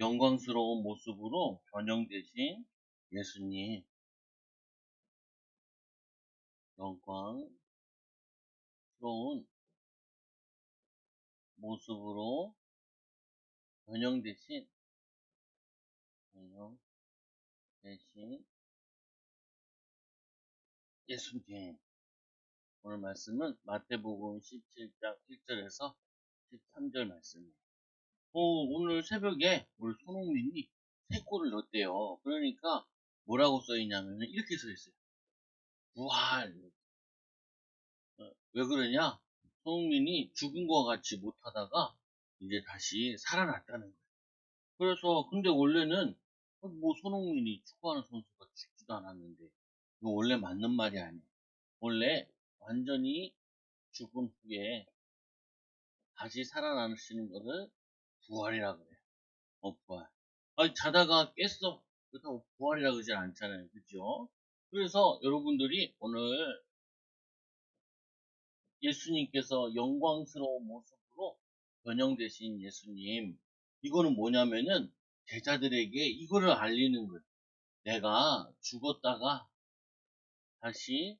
영광스러운 모습으로 변형되신 예수님, 영광스러운 모습으로 변형되신 예수님. 오늘 말씀은 마태복음 17장 1절에서 13절 말씀이에요. 오늘 새벽에 우리 손흥민이 3골을 넣었대요. 그러니까 뭐라고 써있냐면 이렇게 써있어요. 부활. 왜 그러냐? 손흥민이 죽은 것 같이 못하다가 이제 다시 살아났다는 거예요. 그래서 근데 원래는 뭐 손흥민이 축구하는 선수가 죽지도 않았는데 이거 원래 맞는 말이 아니에요. 원래 완전히 죽은 후에 다시 살아나시는 것을 부활이라 그래요. 부활. 아니, 자다가 깼어. 그렇다고 부활이라 그러지 않잖아요. 그죠? 그래서 여러분들이 오늘 예수님께서 영광스러운 모습으로 변형되신 예수님, 이거는 뭐냐면은 제자들에게 이거를 알리는 거예요. 내가 죽었다가 다시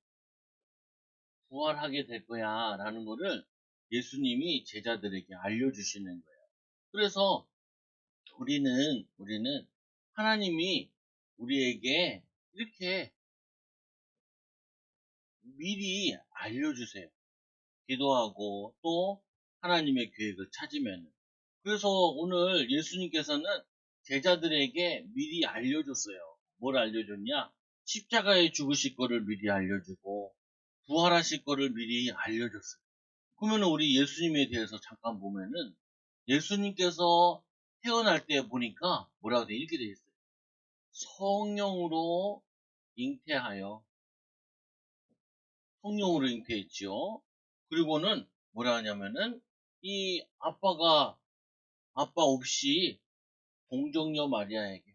부활하게 될 거야 라는 거를 예수님이 제자들에게 알려주시는 거예요. 그래서 우리는 하나님이 우리에게 이렇게 미리 알려주세요. 기도하고 또 하나님의 계획을 찾으면. 그래서 오늘 예수님께서는 제자들에게 미리 알려줬어요. 뭘 알려줬냐? 십자가에 죽으실 거를 미리 알려주고 부활하실 거를 미리 알려줬어요. 그러면 우리 예수님에 대해서 잠깐 보면은 예수님께서 태어날 때 보니까 뭐라고 돼? 이렇게 돼 있어요. 성령으로 잉태하여 성령으로 잉태했지요. 그리고는 뭐라 하냐면은 이 아빠 없이 동정녀 마리아에게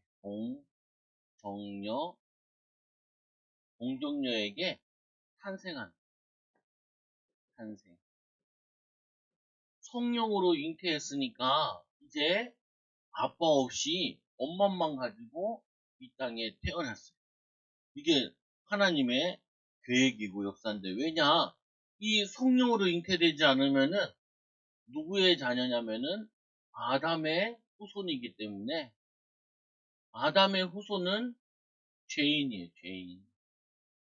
동정녀에게 탄생. 성령으로 잉태했으니까 이제 아빠 없이 엄마만 가지고 이 땅에 태어났어요. 이게 하나님의 계획이고 역사인데 왜냐? 이 성령으로 잉태되지 않으면은 누구의 자녀냐면은 아담의 후손이기 때문에 아담의 후손은 죄인이에요. 죄인.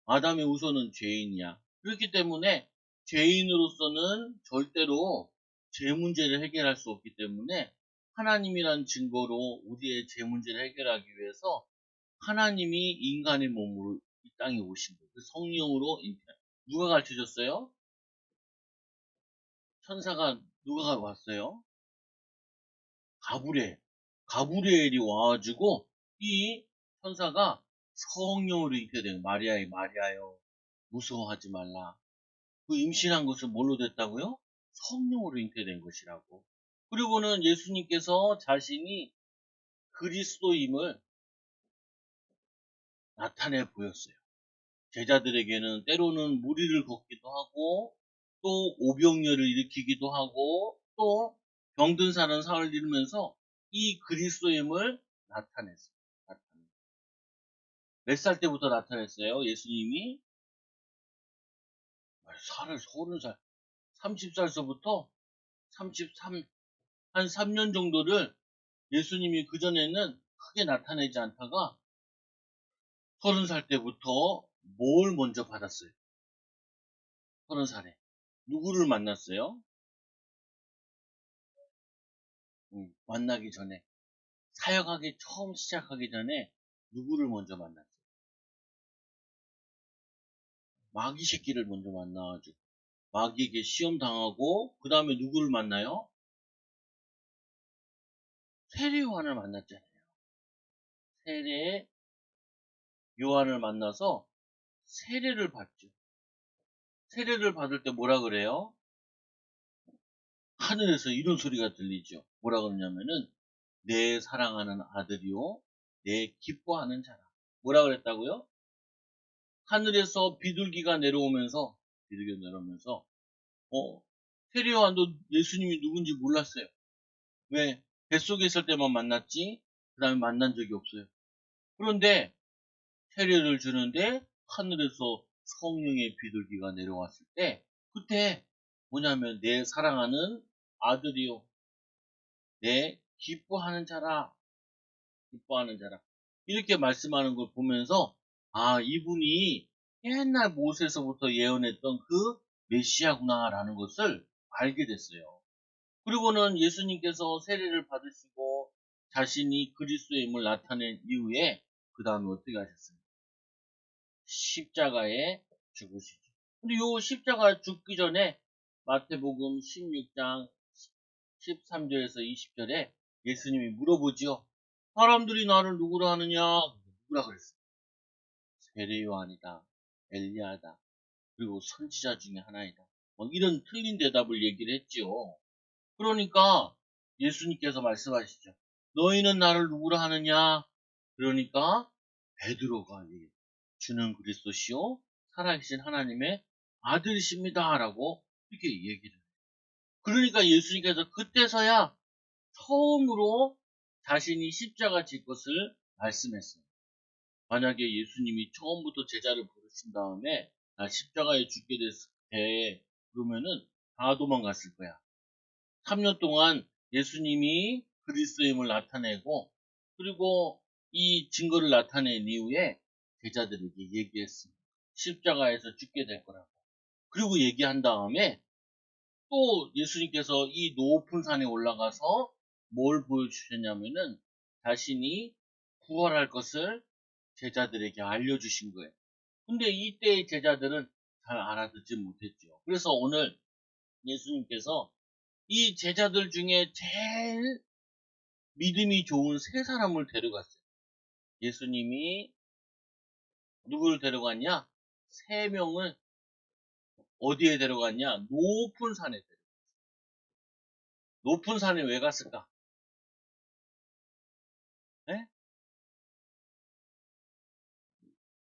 아담의 후손은 죄인이야. 그렇기 때문에 죄인으로서는 절대로 죄 문제를 해결할 수 없기 때문에 하나님이란 증거로 우리의 죄 문제를 해결하기 위해서 하나님이 인간의 몸으로 이 땅에 오신 거예요. 성령으로 누가 가르쳐줬어요? 천사가 누가 왔어요? 가브리엘이 와가지고 이 천사가 성령으로 잉태된 마리아여 무서워하지 말라. 그 임신한 것은 뭘로 됐다고요? 성령으로 잉태된 것이라고. 그리고는 예수님께서 자신이 그리스도임을 나타내 보였어요. 제자들에게는 때로는 무리를 걷기도 하고 또 오병이어를 일으키기도 하고 또 병든 사람 살을 이루면서 이 그리스도임을 나타냈어요. 몇 살 때부터 나타냈어요? 예수님이 살을 30살, 30살서부터 33, 한 3년 정도를 예수님이 그전에는 크게 나타내지 않다가 30살 때부터 뭘 먼저 받았어요? 30살에. 누구를 만났어요? 만나기 전에. 사역하기 처음 시작하기 전에 누구를 먼저 만났어요? 마귀 새끼를 먼저 만나가지고 마귀에게 시험 당하고 그 다음에 누구를 만나요? 세례 요한을 만났잖아요. 세례 요한을 만나서 세례를 받죠. 세례를 받을 때 뭐라 그래요? 하늘에서 이런 소리가 들리죠. 뭐라 그러냐면은 내 사랑하는 아들이요 내 기뻐하는 자라. 뭐라 그랬다고요? 하늘에서 비둘기가 내려오면서 세례 요한도 예수님이 누군지 몰랐어요. 왜? 뱃속에 있을 때만 만났지 그 다음에 만난 적이 없어요. 그런데 세례를 주는데 하늘에서 성령의 비둘기가 내려왔을 때 그때 뭐냐면 내 사랑하는 아들이요 내 기뻐하는 자라 기뻐하는 자라 이렇게 말씀하는 걸 보면서 아 이분이 옛날 모세서부터 예언했던 그 메시아구나라는 것을 알게 됐어요. 그리고는 예수님께서 세례를 받으시고 자신이 그리스도의 힘을 나타낸 이후에 그 다음에 어떻게 하셨습니까? 십자가에 죽으시죠. 근데 요 십자가 죽기 전에 마태복음 16장 13절에서 20절에 예수님이 물어보지요. 사람들이 나를 누구라 하느냐? 누구라 그랬어요? 세례 요한이다. 엘리야다. 그리고 선지자 중에 하나이다. 뭐 이런 틀린 대답을 얘기를 했지요. 그러니까 예수님께서 말씀하시죠. 너희는 나를 누구라 하느냐? 그러니까 베드로가 주는 그리스도시요 살아계신 하나님의 아들이십니다. 라고 이렇게 얘기를 해요. 그러니까 예수님께서 그때서야 처음으로 자신이 십자가 질 것을 말씀했어요. 만약에 예수님이 처음부터 제자를 부르신 다음에 나 십자가에 죽게 됐을 때 그러면은 다 도망갔을 거야. 3년 동안 예수님이 그리스도임을 나타내고 그리고 이 증거를 나타낸 이후에 제자들에게 얘기했습니다. 십자가에서 죽게 될 거라고. 그리고 얘기한 다음에 또 예수님께서 이 높은 산에 올라가서 뭘 보여주셨냐면은 자신이 부활할 것을 제자들에게 알려주신 거예요. 근데 이때의 제자들은 잘 알아듣지 못했죠. 그래서 오늘 예수님께서 이 제자들 중에 제일 믿음이 좋은 세 사람을 데려갔어요. 예수님이 누구를 데려갔냐? 세 명을 어디에 데려갔냐? 높은 산에 데려갔어요. 높은 산에 왜 갔을까? 네?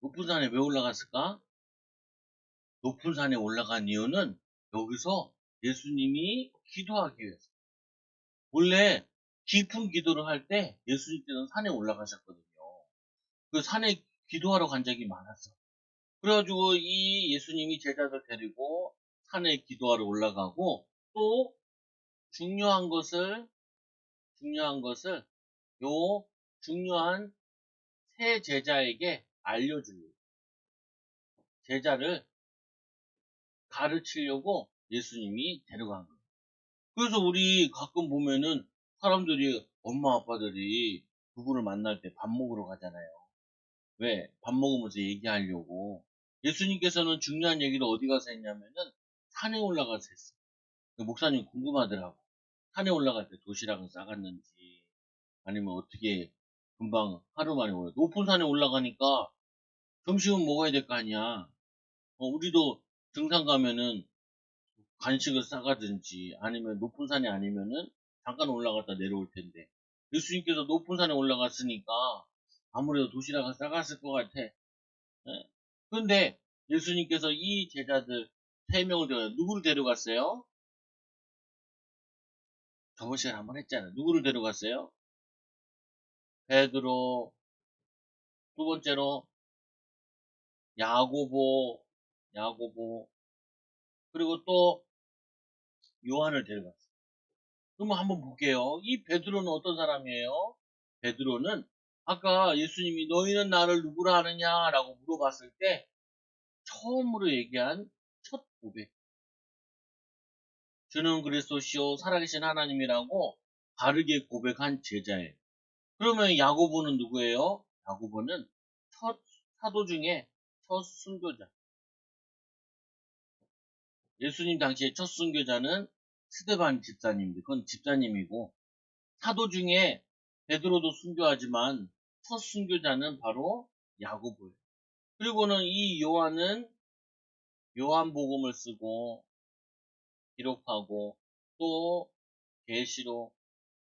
높은 산에 왜 올라갔을까? 높은 산에 올라간 이유는 여기서 예수님이 기도하기 위해서. 원래 깊은 기도를 할 때 예수님께서는 산에 올라가셨거든요. 그 산에 기도하러 간 적이 많았어. 그래가지고 이 예수님이 제자들 데리고 산에 기도하러 올라가고 또 중요한 것을 요 중요한 세 제자에게 알려주려고 제자를 가르치려고 예수님이 데려간 거예요. 그래서 우리 가끔 보면은 사람들이 엄마 아빠들이 누구를 만날 때 밥 먹으러 가잖아요. 왜? 밥 먹으면서 얘기하려고. 예수님께서는 중요한 얘기를 어디 가서 했냐면은 산에 올라가서 했어요. 목사님 궁금하더라고. 산에 올라갈 때 도시락은 싸갔는지 아니면 어떻게 금방 하루 만에 올라 높은 산에 올라가니까 점심은 먹어야 될 거 아니야. 우리도 등산 가면은 간식을 싸가든지 아니면 높은 산이 아니면은 잠깐 올라갔다 내려올 텐데 예수님께서 높은 산에 올라갔으니까 아무래도 도시락을 싸갔을 것 같아. 예? 그런데 예수님께서 이 제자들 세 명을 누구를 데려갔어요? 저번 시간에 한번 했잖아요. 누구를 데려갔어요? 베드로, 두 번째로 야고보, 야고보, 그리고 또 요한을 데려갔어요. 그러면 한번 볼게요. 이 베드로는 어떤 사람이에요? 베드로는 아까 예수님이 너희는 나를 누구라 하느냐라고 물어봤을 때 처음으로 얘기한 첫 고백. 주는 그리스도시요 살아계신 하나님이라고 바르게 고백한 제자예요. 그러면 야고보는 누구예요? 야고보는 첫 사도 중에 첫 순교자. 예수님 당시에 첫 순교자는 스데반 집사님인데 그건 집사님이고 사도 중에 베드로도 순교하지만 첫 순교자는 바로 야고보예요. 그리고는 이 요한은 요한복음을 쓰고 기록하고 또 계시록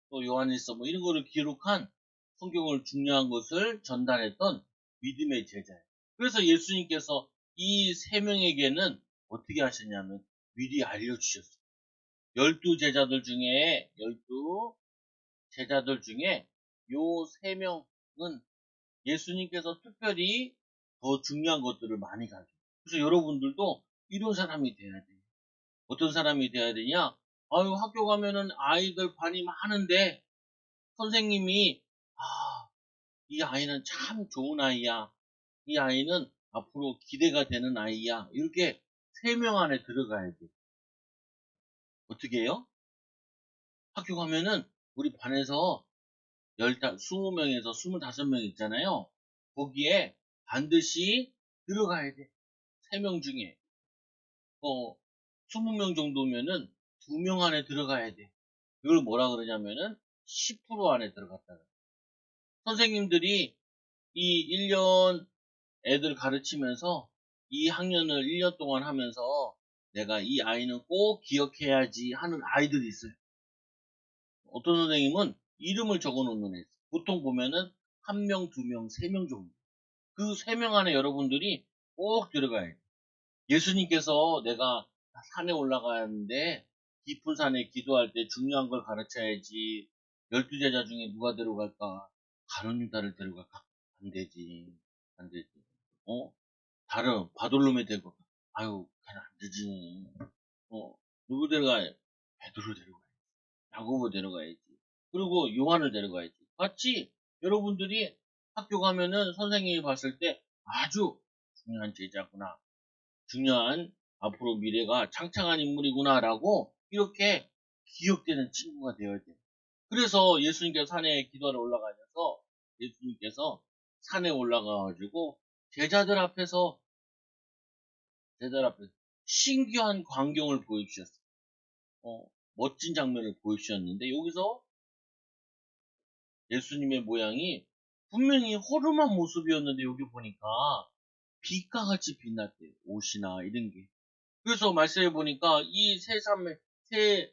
또 요한일서 뭐 이런 거를 기록한 성경을 중요한 것을 전달했던 믿음의 제자예요. 그래서 예수님께서 이 세 명에게는 어떻게 하셨냐면 미리 알려주셨어요. 12 제자들 중에 12 제자들 중에 요 세 명은 예수님께서 특별히 더 중요한 것들을 많이 가르쳐요. 그래서 여러분들도 이런 사람이 돼야 돼요. 어떤 사람이 돼야 되냐? 아유, 학교 가면은 아이들 반이 많은데 선생님이, 아, 이 아이는 참 좋은 아이야. 이 아이는 앞으로 기대가 되는 아이야. 이렇게 세 명 안에 들어가야 돼. 어떻게 해요? 학교 가면은 우리 반에서 20명에서 25명 있잖아요. 거기에 반드시 들어가야 돼. 3명 중에. 20명 정도면은 2명 안에 들어가야 돼. 이걸 뭐라 그러냐면은 10% 안에 들어갔다 그래. 선생님들이 이 1년 애들 가르치면서 이 학년을 1년 동안 하면서 내가 이 아이는 꼭 기억해야지 하는 아이들이 있어요. 어떤 선생님은 이름을 적어 놓는 애 있어요. 보통 보면은 1명, 2명, 3명 정도. 그 3명 안에 여러분들이 꼭 들어가야 돼요. 예수님께서 내가 산에 올라가는데 깊은 산에 기도할 때 중요한 걸 가르쳐야지. 12제자 중에 누가 데려갈까? 가룟 유다를 데려갈까? 안 되지. 안 되지. 어? 다른 바돌로메 데려갈까? 아유, 걔는 안 되지. 누구 데려가야? 베드로 데려가야지. 야고보 데려가야지. 그리고 요한을 데려가야지. 맞지? 여러분들이 학교 가면은 선생님이 봤을 때 아주 중요한 제자구나. 중요한 앞으로 미래가 창창한 인물이구나라고 이렇게 기억되는 친구가 되어야 돼. 그래서 예수님께서 산에 기도하러 올라가셔서 예수님께서 산에 올라가가지고 제자들 앞에서 신기한 광경을 보여주셨어요. 멋진 장면을 보여주셨는데 여기서 예수님의 모양이 분명히 허름한 모습이었는데 여기 보니까 빛과 같이 빛났대요. 옷이나 이런 게. 그래서 말씀해 보니까 이 세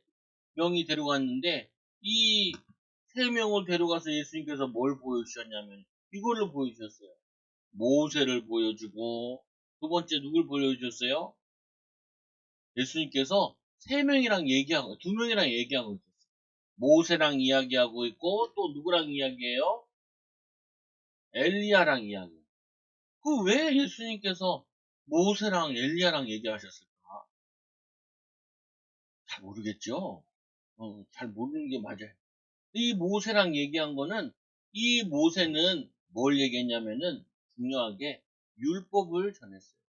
명이 데려갔는데 이 세 명을 데려가서 예수님께서 뭘 보여주셨냐면 이거를 보여주셨어요. 모세를 보여주고 두 번째 누굴 보여주셨어요? 예수님께서 두 명이랑 얘기하고 있었어요. 모세랑 이야기하고 있고 또 누구랑 이야기해요? 엘리야랑 이야기해요. 그 왜 예수님께서 모세랑 엘리야랑 얘기하셨을까? 잘 모르겠죠? 잘 모르는 게 맞아요. 이 모세랑 얘기한 거는 이 모세는 뭘 얘기했냐면은 중요하게 율법을 전했어요.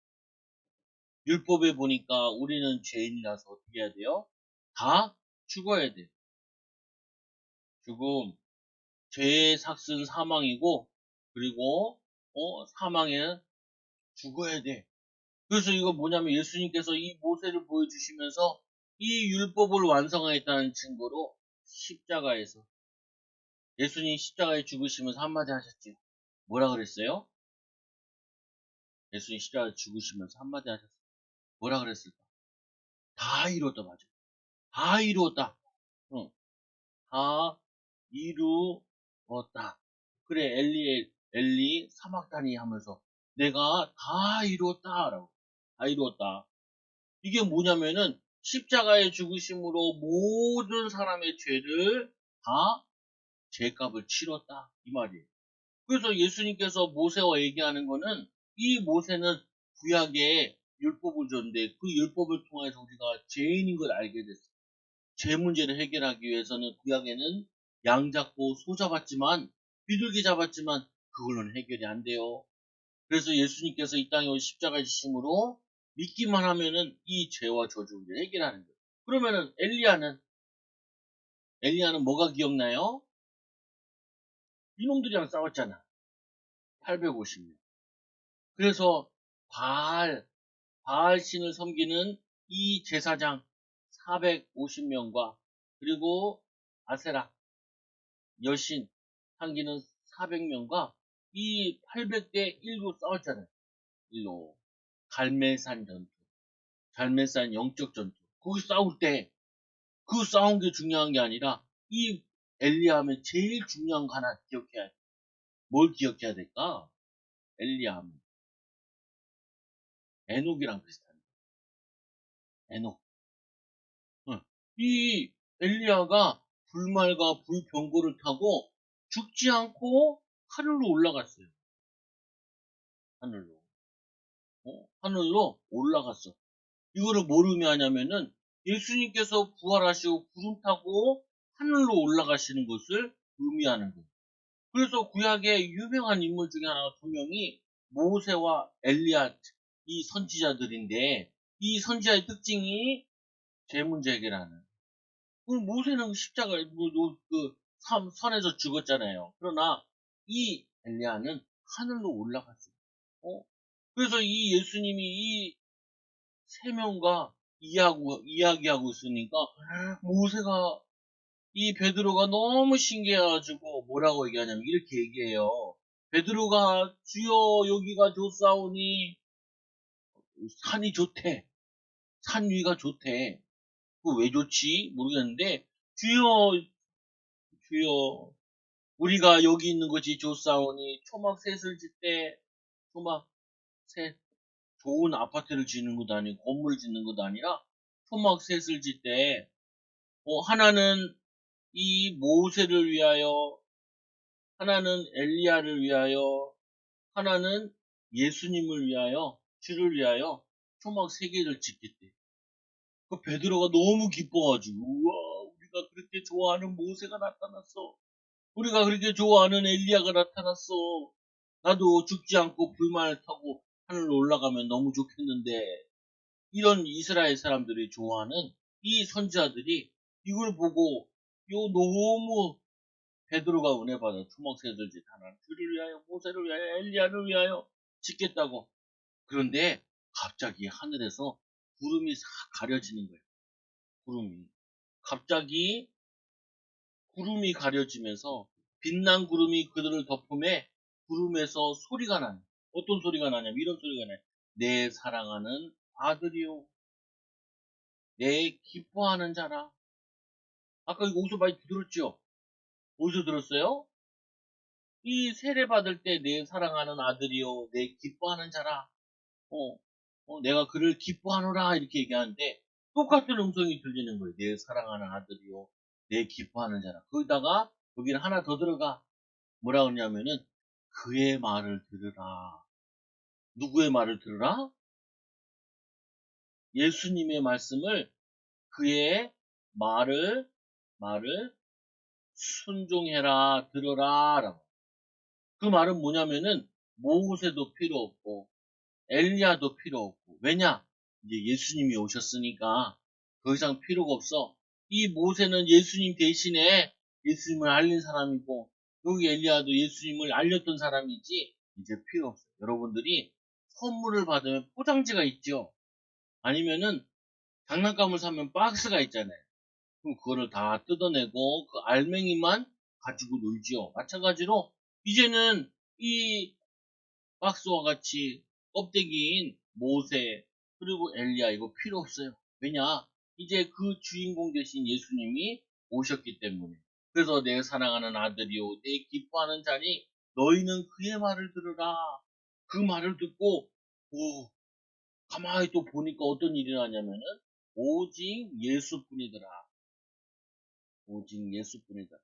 율법에 보니까 우리는 죄인이라서 어떻게 해야 돼요? 다 죽어야 돼요. 죽음, 죄의 삭은 사망이고 그리고 사망에 죽어야 돼. 그래서 이거 뭐냐면 예수님께서 이 모세를 보여주시면서 이 율법을 완성하였다는 증거로 십자가에서 예수님 십자가에 죽으시면서 한마디 하셨지. 뭐라 그랬어요? 예수님 십자가에 죽으시면서 한마디 하셨어요. 뭐라 그랬을까? 다 이루었다, 맞아. 다 이루었다. 응. 다 이루었다. 그래, 엘리 사막다니 하면서 내가 다 이루었다라고. 다 이루었다. 이게 뭐냐면은 십자가의 죽으심으로 모든 사람의 죄를 다 죄값을 치렀다. 이 말이에요. 그래서 예수님께서 모세와 얘기하는 거는 이 모세는 구약의 율법을 줬는데 그 율법을 통해서 우리가 죄인인 걸 알게 됐어요. 죄 문제를 해결하기 위해서는 구약에는 양 잡고 소 잡았지만 비둘기 잡았지만 그걸로는 해결이 안 돼요. 그래서 예수님께서 이 땅에 온 십자가 지심으로 믿기만 하면은 이 죄와 저주 문제를 해결하는 거예요. 그러면은 엘리야는 뭐가 기억나요? 이놈들이랑 싸웠잖아. 850명. 그래서 바알 신을 섬기는 이 제사장 450명과 그리고 아세라 여신 섬기는 400명과 이 800대 1로 싸웠잖아요. 일로 갈멜산 전투, 갈멜산 영적 전투. 거기 싸울 때 그 싸운 게 중요한 게 아니라 이 엘리야하면 제일 중요한 거 하나 기억해야 돼. 뭘 기억해야 될까? 엘리야하면 에녹이랑 비슷한 거. 에녹. 이 엘리야가 불말과 불병거를 타고 죽지 않고 하늘로 올라갔어요. 하늘로. 하늘로 올라갔어. 이거를 뭘 의미하냐면은 예수님께서 부활하시고 구름 타고 하늘로 올라가시는 것을 의미하는 거예요. 그래서 구약의 유명한 인물 중에 하나 두 명이 모세와 엘리야 이 선지자들인데 이 선지자의 특징이 죄문제 해결하는. 모세는 십자가 선에서 죽었잖아요. 그러나 이 엘리야는 하늘로 올라갔어요. 그래서 이 예수님이 이 세 명과 이야기하고 있으니까 모세가 이 베드로가 너무 신기해가지고 뭐라고 얘기하냐면 이렇게 얘기해요. 베드로가 주여 여기가 좋사오니 산이 좋대. 산 위가 좋대. 그 왜 좋지? 모르겠는데 주여 주여 우리가 여기 있는 것이 좋사오니 초막셋을 짓되 초막셋 좋은 아파트를 짓는 것도 아니고 건물을 짓는 것도 아니라 초막셋을 짓되 하나는 이 모세를 위하여 하나는 엘리야를 위하여 하나는 예수님을 위하여 주를 위하여 초막 세 개를 짓겠대. 그 베드로가 너무 기뻐가지고 우와 우리가 그렇게 좋아하는 모세가 나타났어. 우리가 그렇게 좋아하는 엘리야가 나타났어. 나도 죽지 않고 불만을 타고 하늘로 올라가면 너무 좋겠는데 이런 이스라엘 사람들이 좋아하는 이 선지자들이 이걸 보고 너무 베드로가 은혜 받아 초막새들 짓 하나 주를 위하여 모세를 위하여 엘리야를 위하여 짓겠다고. 그런데 갑자기 하늘에서 구름이 싹 가려지는 거예요. 구름이 갑자기 구름이 가려지면서 빛난 구름이 그들을 덮음에 구름에서 소리가 나요. 어떤 소리가 나냐면 이런 소리가 나요. 내 사랑하는 아들이요 내 기뻐하는 자라. 아까 이거 어디서 많이 들었죠? 어디서 들었어요? 이 세례 받을 때 내 사랑하는 아들이요 내 기뻐하는 자라. 어, 내가 그를 기뻐하노라 이렇게 얘기하는데 똑같은 음성이 들리는 거예요. 내 사랑하는 아들이요 내 기뻐하는 자라. 거기다가 여기는 하나 더 들어가. 뭐라 그러냐면은 그의 말을 들으라. 누구의 말을 들으라? 예수님의 말씀을 그의 말을 순종해라 들어라 라고. 그 말은 뭐냐면은 모세도 필요 없고 엘리야도 필요 없고 왜냐 이제 예수님이 오셨으니까 더 이상 필요가 없어. 이 모세는 예수님 대신에 예수님을 알린 사람이고 여기 엘리야도 예수님을 알렸던 사람이지 이제 필요 없어요. 여러분들이 선물을 받으면 포장지가 있죠. 아니면은 장난감을 사면 박스가 있잖아요. 그럼 그거를 다 뜯어내고 그 알맹이만 가지고 놀지요. 마찬가지로 이제는 이 박스와 같이 껍데기인 모세 그리고 엘리야 이거 필요 없어요. 왜냐? 이제 그 주인공 되신 예수님이 오셨기 때문에. 그래서 내 사랑하는 아들이요 내 기뻐하는 자니 너희는 그의 말을 들으라. 그 말을 듣고 가만히 또 보니까 어떤 일이 나냐면은 오직 예수뿐이더라. 오직 예수뿐이다.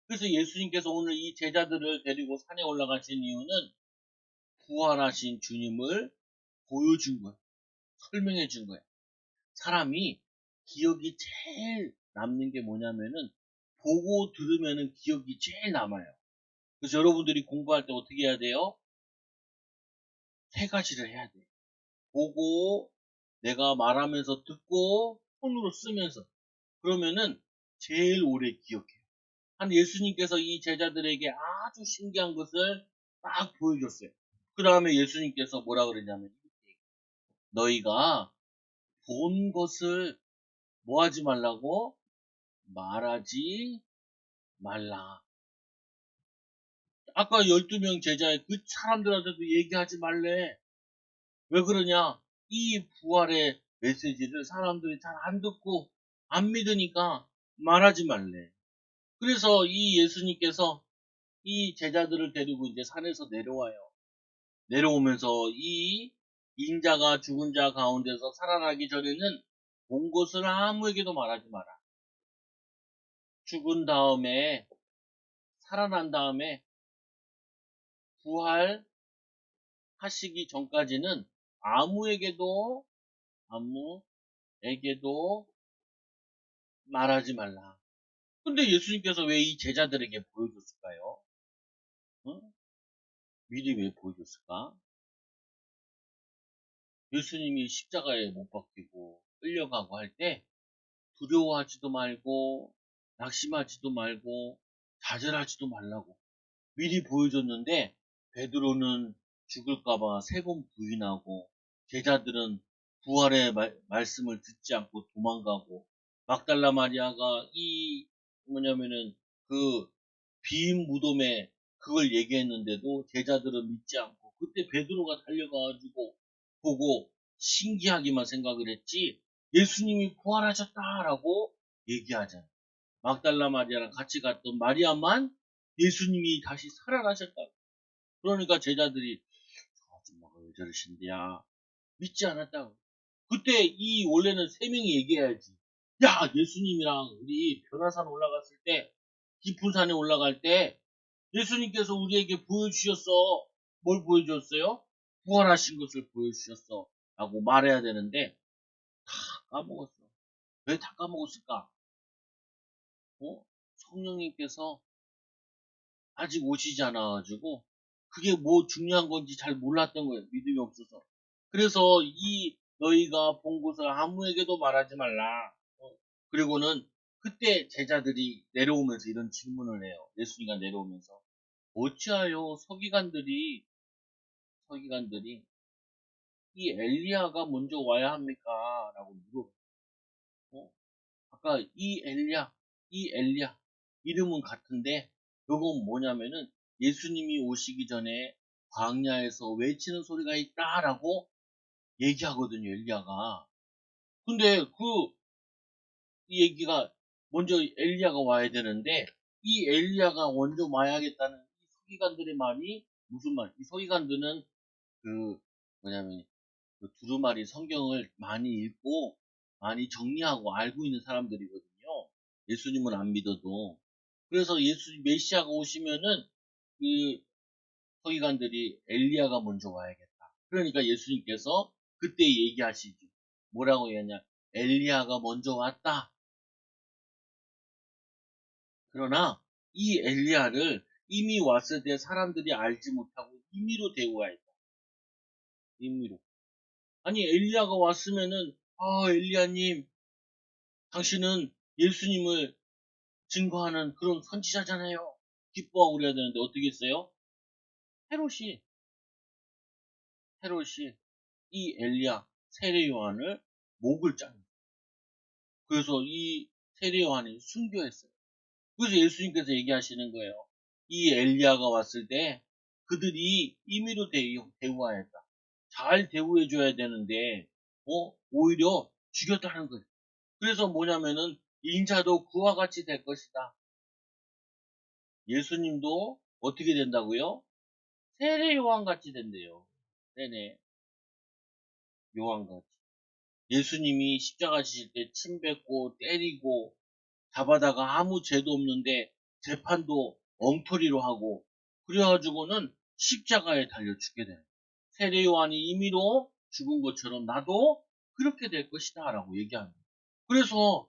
그래서 예수님께서 오늘 이 제자들을 데리고 산에 올라가신 이유는 부활하신 주님을 보여준 거예요. 설명해 준 거예요. 사람이 기억이 제일 남는 게 뭐냐면은 보고 들으면은 기억이 제일 남아요. 그래서 여러분들이 공부할 때 어떻게 해야 돼요? 세 가지를 해야 돼요. 보고 내가 말하면서 듣고 손으로 쓰면서 그러면은 제일 오래 기억해요. 한 예수님께서 이 제자들에게 아주 신기한 것을 딱 보여줬어요. 그 다음에 예수님께서 뭐라 그랬냐면 너희가 본 것을 뭐 하지 말라고? 말하지 말라. 아까 12명 제자의 그 사람들한테도 얘기하지 말래. 왜 그러냐? 이 부활의 메시지를 사람들이 잘 안 듣고 안 믿으니까 말하지 말래. 그래서 이 예수님께서 이 제자들을 데리고 이제 산에서 내려와요. 내려오면서 이 인자가 죽은 자 가운데서 살아나기 전에는 본 것을 아무에게도 말하지 마라. 죽은 다음에, 살아난 다음에 부활하시기 전까지는 아무에게도, 아무에게도 말하지 말라. 근데 예수님께서 왜 이 제자들에게 보여줬을까요? 어? 미리 왜 보여줬을까? 예수님이 십자가에 못 박히고 끌려가고 할 때 두려워하지도 말고 낙심하지도 말고 좌절하지도 말라고 미리 보여줬는데 베드로는 죽을까봐 세 번 부인하고 제자들은 부활의 말씀을 듣지 않고 도망가고 막달라 마리아가 이 뭐냐면은 그 빈 무덤에 그걸 얘기했는데도 제자들은 믿지 않고 그때 베드로가 달려가가지고 보고 신기하기만 생각을 했지 예수님이 부활하셨다라고 얘기하잖아. 막달라 마리아랑 같이 갔던 마리아만 예수님이 다시 살아나셨다. 그러니까 제자들이 아줌마가 왜 저러신데야 믿지 않았다고. 그때 이 원래는 세 명이 얘기해야지. 야 예수님이랑 우리 변화산 올라갔을 때 깊은 산에 올라갈 때 예수님께서 우리에게 보여주셨어. 뭘 보여주셨어요? 부활하신 것을 보여주셨어. 라고 말해야 되는데 다 까먹었어. 왜 다 까먹었을까? 성령님께서 아직 오시지 않아가지고 그게 뭐 중요한 건지 잘 몰랐던 거예요. 믿음이 없어서. 그래서 이 너희가 본 것을 아무에게도 말하지 말라. 그리고는 그때 제자들이 내려오면서 이런 질문을 해요. 예수님이 내려오면서 어찌하여 서기관들이 이 엘리야가 먼저 와야 합니까? 라고 물어봐요. 아까 이 엘리야 이름은 같은데 요건 뭐냐면은 예수님이 오시기 전에 광야에서 외치는 소리가 있다라고 얘기하거든요, 엘리야가. 근데 이 얘기가 먼저 엘리야가 와야 되는데 이 엘리야가 먼저 와야겠다는 이 서기관들의 말이 무슨 말? 이 서기관들은 그 뭐냐면 그 두루마리 성경을 많이 읽고 많이 정리하고 알고 있는 사람들이거든요. 예수님을 안 믿어도. 그래서 메시아가 오시면은 그 서기관들이 엘리야가 먼저 와야겠다. 그러니까 예수님께서 그때 얘기하시죠. 뭐라고 얘기하냐? 엘리야가 먼저 왔다. 그러나 이 엘리야를 이미 왔을 때 사람들이 알지 못하고 임의로 대우하였다. 임의로. 아니 엘리야가 왔으면은 엘리야님 당신은 예수님을 증거하는 그런 선지자잖아요. 기뻐하고 그래야 되는데 어떻게 했어요? 헤롯이 헤롯이 이 엘리야 세례 요한을 목을 잘라. 그래서 이 세례 요한이 순교했어요. 그래서 예수님께서 얘기하시는 거예요. 이 엘리야가 왔을 때 그들이 임의로 대우하였다. 잘 대우해줘야 되는데 오히려 죽였다는 거예요. 그래서 뭐냐면은 인자도 그와 같이 될 것이다. 예수님도 어떻게 된다고요? 세례 요한같이 된대요. 네네. 요한같이. 예수님이 십자가 지실 때 침 뱉고 때리고 잡아다가 아무 죄도 없는데 재판도 엉터리로 하고 그래가지고는 십자가에 달려 죽게 돼요. 세례 요한이 임의로 죽은 것처럼 나도 그렇게 될 것이다 라고 얘기합니다. 그래서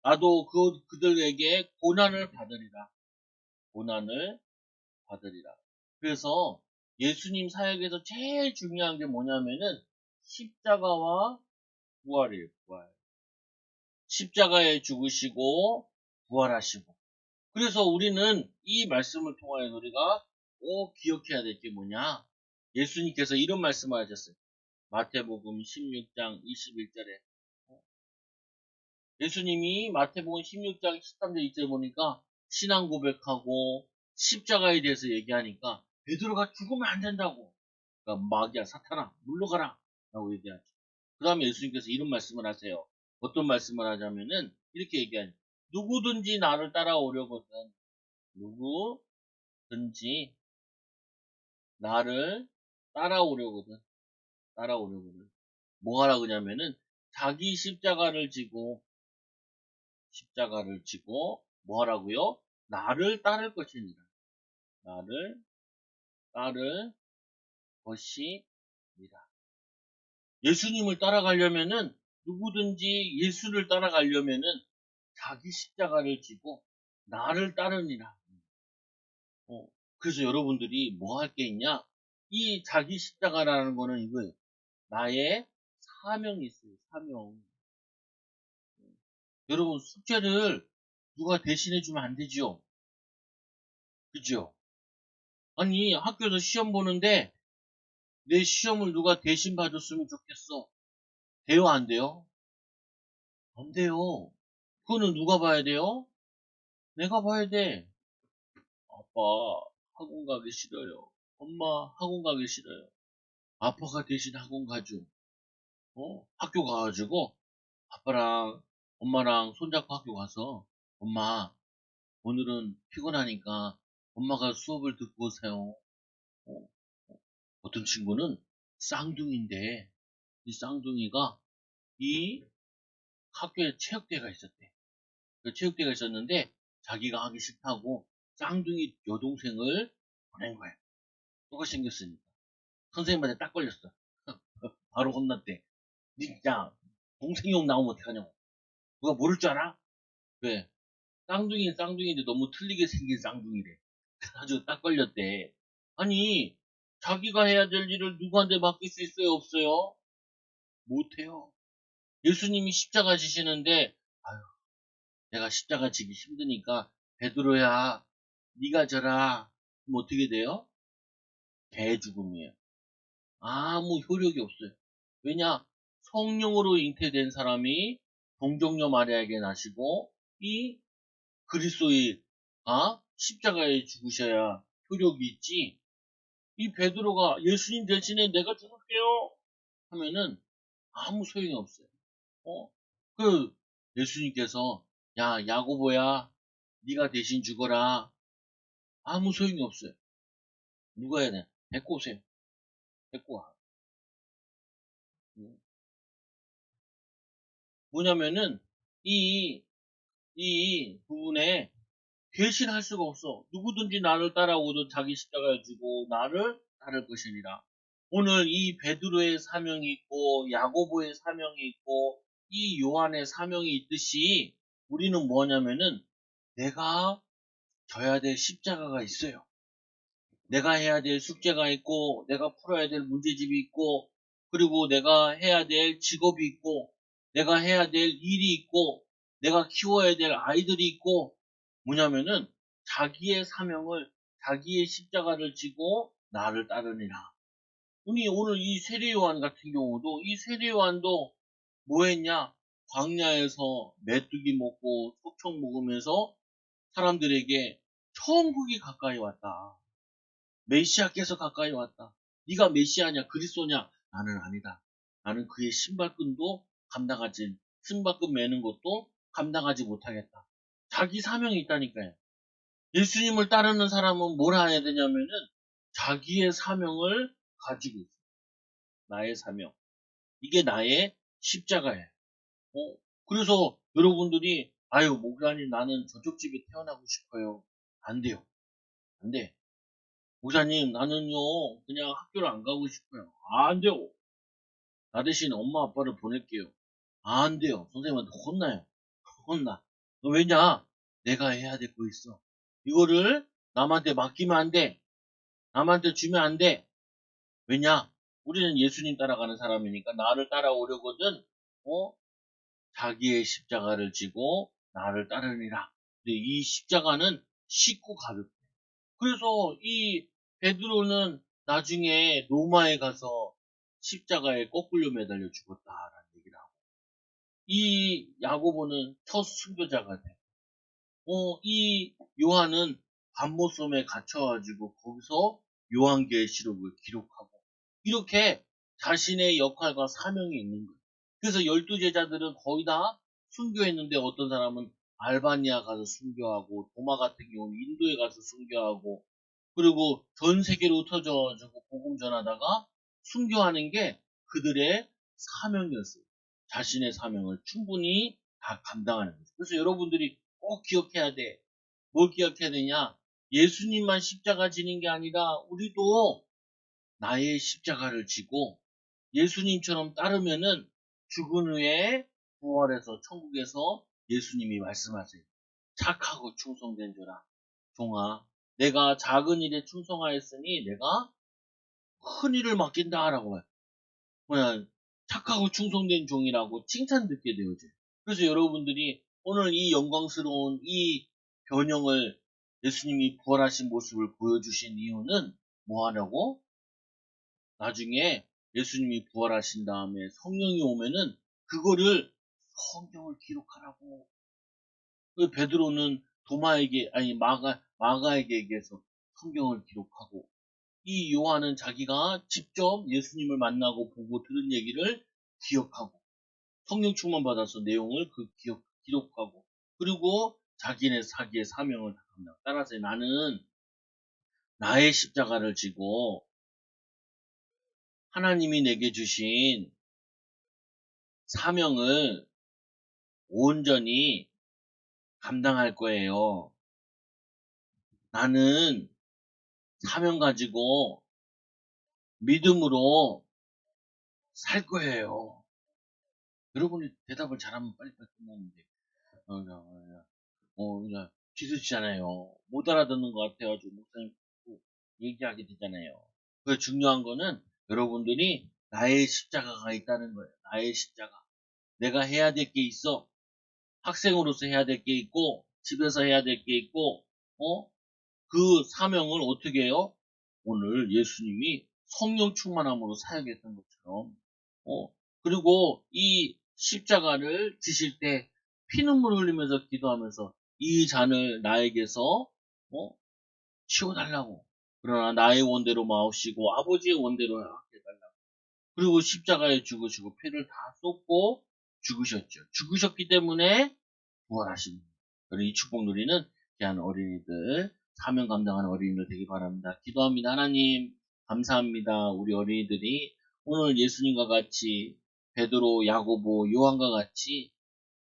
나도 그들에게 고난을 받으리라. 고난을 받으리라. 그래서 예수님 사역에서 제일 중요한 게 뭐냐면은 십자가와 부활이에요. 부활. 십자가에 죽으시고 부활하시고. 그래서 우리는 이 말씀을 통하여 우리가 꼭 기억해야 될 게 뭐냐? 예수님께서 이런 말씀을 하셨어요. 마태복음 16장 21절에 예수님이 마태복음 16장 13절 2절 보니까 신앙 고백하고 십자가에 대해서 얘기하니까 베드로가 죽으면 안 된다고. 그러니까 마귀야 사탄아 물러가라 라고 얘기하죠. 그 다음에 예수님께서 이런 말씀을 하세요. 어떤 말씀을 하자면은 이렇게 얘기하죠. 누구든지 나를 따라오려거든 누구든지 나를 따라오려거든 뭐 하라 그러냐면은 자기 십자가를 지고 십자가를 지고 뭐 하라고요? 나를 따를 것이니라. 나를 따를 것이니라. 예수님을 따라가려면은 누구든지 예수를 따라가려면은 자기 십자가를 지고 나를 따르니라. 그래서 여러분들이 뭐 할 게 있냐? 이 자기 십자가라는 거는 이거예요. 나의 사명이 있어요. 사명. 여러분 숙제를 누가 대신해 주면 안 되죠? 그죠? 아니 학교에서 시험 보는데 내 시험을 누가 대신 봐줬으면 좋겠어. 돼요? 안 돼요? 안 돼요. 그거는 누가 봐야 돼요? 내가 봐야 돼. 아빠 학원 가기 싫어요. 엄마 학원 가기 싫어요. 아빠가 대신 학원 가죠. 학교 가가지고 아빠랑 엄마랑 손잡고 학교 가서 엄마 오늘은 피곤하니까 엄마가 수업을 듣고 오세요. 어, 어떤 친구는 쌍둥이인데 이 쌍둥이가 이 학교에 체육대회가 있었대. 그 체육대회가 있었는데 자기가 하기 싫다고 쌍둥이 여동생을 보낸 거야. 똑같이 생겼으니까. 선생님한테 딱 걸렸어. 바로 혼났대. 니 진짜 동생이 욕 나오면 어떡하냐고. 누가 모를 줄 알아? 왜? 쌍둥이는 쌍둥이인데 너무 틀리게 생긴 쌍둥이래. 아주 딱 걸렸대. 아니, 자기가 해야 될 일을 누구한테 맡길 수 있어요? 없어요? 못해요. 예수님이 십자가 지시는데, 아유, 내가 십자가 지기 힘드니까, 베드로야, 네가 져라. 그럼 어떻게 돼요? 개죽음이에요. 아무 효력이 없어요. 왜냐? 성령으로 잉태된 사람이 동정녀 마리아에게 나시고, 이 그리스도의 십자가에 죽으셔야 효력이 있지. 이 베드로가 예수님 대신에 내가 죽을게요 하면은 아무 소용이 없어요. 어? 그 예수님께서 야 야고보야 네가 대신 죽어라 아무 소용이 없어요. 누가 해야 돼? 데리고 오세요. 데리고 와. 뭐냐면은 이 이 부분에 대신할 수가 없어. 누구든지 나를 따라오든 자기 십자가를 지고 나를 따를 것이니라. 오늘 이 베드로의 사명이 있고 야고보의 사명이 있고 이 요한의 사명이 있듯이 우리는 뭐냐면은 내가 져야 될 십자가가 있어요. 내가 해야 될 숙제가 있고 내가 풀어야 될 문제집이 있고 그리고 내가 해야 될 직업이 있고 내가 해야 될 일이 있고 내가 키워야 될 아이들이 있고 뭐냐면은 자기의 사명을 자기의 십자가를 지고 나를 따르니라. 우리 오늘 이 세례요한 같은 경우도 이 세례요한도 뭐 했냐? 광야에서 메뚜기 먹고 속청 먹으면서 사람들에게 천국이 가까이 왔다. 메시아께서 가까이 왔다. 네가 메시아냐 그리스도냐? 나는 아니다. 나는 그의 신발끈도 감당하지 신발끈 매는 것도 감당하지 못하겠다. 자기 사명이 있다니까요. 예수님을 따르는 사람은 뭘 해야 되냐면은 자기의 사명을 가지고 있어요. 나의 사명. 이게 나의 십자가예요. 그래서 여러분들이 아유 목사님 나는 저쪽 집에 태어나고 싶어요. 안 돼요. 안 돼. 목사님 나는요 그냥 학교를 안 가고 싶어요. 안 돼요. 나 대신 엄마 아빠를 보낼게요. 안 돼요. 선생님한테 혼나요. 혼나. 왜냐? 내가 해야 될 거 있어. 이거를 남한테 맡기면 안 돼. 남한테 주면 안 돼. 왜냐? 우리는 예수님 따라가는 사람이니까 나를 따라오려거든. 자기의 십자가를 지고 나를 따르니라. 근데 이 십자가는 쉽고 가볍대. 그래서 이 베드로는 나중에 로마에 가서 십자가에 거꾸로 매달려 죽었다라는 얘기를 하고 이 야고보는 첫 순교자가 돼. 이 요한은 반모섬에 갇혀가지고 거기서 요한계시록을 기록하고 이렇게 자신의 역할과 사명이 있는 거예요. 그래서 12제자들은 거의 다 순교했는데 어떤 사람은 알바니아 가서 순교하고 도마 같은 경우는 인도에 가서 순교하고 그리고 전 세계로 흩어져가지고 복음 전하다가 순교하는 게 그들의 사명이었어요. 자신의 사명을 충분히 다 감당하는 거죠. 그래서 여러분들이 꼭 기억해야 돼. 뭘 기억해야 되냐? 예수님만 십자가 지는 게 아니라 우리도 나의 십자가를 지고 예수님처럼 따르면은 죽은 후에 부활해서 천국에서 예수님이 말씀하세요. 착하고 충성된 자라. 종아, 내가 작은 일에 충성하였으니 내가 큰 일을 맡긴다라고 말해요. 뭐야, 착하고 충성된 종이라고 칭찬 듣게 되어져. 그래서 여러분들이 오늘 이 영광스러운 이 변형을 예수님이 부활하신 모습을 보여주신 이유는 뭐 하냐고? 나중에 예수님이 부활하신 다음에 성령이 오면은 그거를 성경을 기록하라고. 그 베드로는 도마에게 아니 마가에게 얘기해서 성경을 기록하고 이 요한은 자기가 직접 예수님을 만나고 보고 들은 얘기를 기억하고 성령 충만 받아서 내용을 기록하고 그리고 자기의 사명을 다 감당. 따라서 나는 나의 십자가를 지고 하나님이 내게 주신 사명을 온전히 감당할 거예요. 나는 사명 가지고 믿음으로 살 거예요. 여러분이 대답을 잘하면 빨리빨리 끝나는데, 그냥 뒤늦잖아요. 못 알아듣는 것 같아가지고 목사님 꼭 얘기하게 되잖아요. 그 중요한 거는 여러분들이 나의 십자가가 있다는 거예요. 나의 십자가. 내가 해야 될 게 있어. 학생으로서 해야 될 게 있고, 집에서 해야 될 게 있고, 그 사명을 어떻게 해요? 오늘 예수님이 성령 충만함으로 사역했던 것처럼, 그리고 이 십자가를 지실 때 피눈물 흘리면서 기도하면서 이 잔을 나에게서, 치워달라고. 그러나 나의 원대로 마옵시고 아버지의 원대로 하게 달라고. 그리고 십자가에 죽으시고 피를 다 쏟고 죽으셨죠. 죽으셨기 때문에 부활하신 거예요. 이 축복 누리는 귀한 어린이들, 사명 감당하는 어린이들 되기 바랍니다. 기도합니다. 하나님, 감사합니다. 우리 어린이들이 오늘 예수님과 같이 베드로, 야고보, 요한과 같이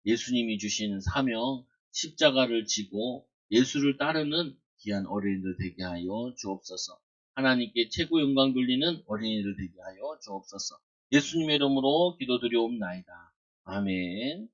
예수님이 주시는 사명, 십자가를 지고 예수를 따르는 귀한 어린이들 되게 하여 주옵소서. 하나님께 최고 영광 돌리는 어린이들 되게 하여 주옵소서. 예수님의 이름으로 기도드리옵나이다. 아멘.